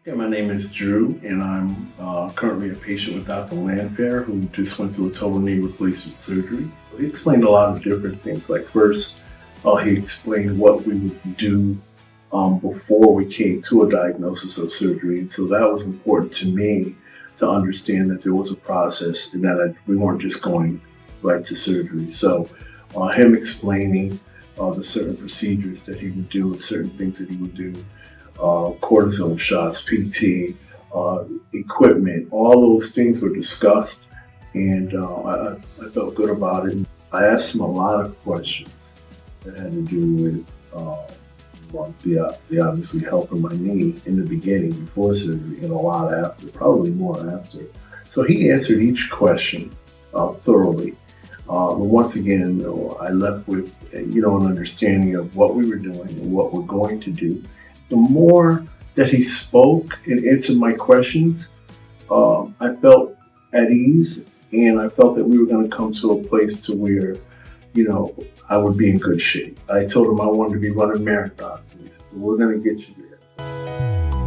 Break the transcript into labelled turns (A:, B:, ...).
A: Yeah, my name is Drew, and I'm currently a patient with Dr. Landfair, who just went through a total knee replacement surgery. He explained a lot of different things. Like first, he explained what we would do before we came to a diagnosis of surgery, and so that was important to me to understand that there was a process and that we weren't just going right to surgery. So, him explaining the certain procedures that he would do and certain things that he would do, cortisone shots, PT, equipment, all those things were discussed, and I felt good about it. I asked him a lot of questions that had to do with the obviously health of my knee in the beginning before surgery and a lot after, probably more after. So he answered each question thoroughly. But once again, I left with an understanding of what we were doing and what we're going to do. The more that he spoke and answered my questions, I felt at ease, and I felt that we were going to come to a place to where, I would be in good shape. I told him I wanted to be running marathons, and he said, "We're going to get you there."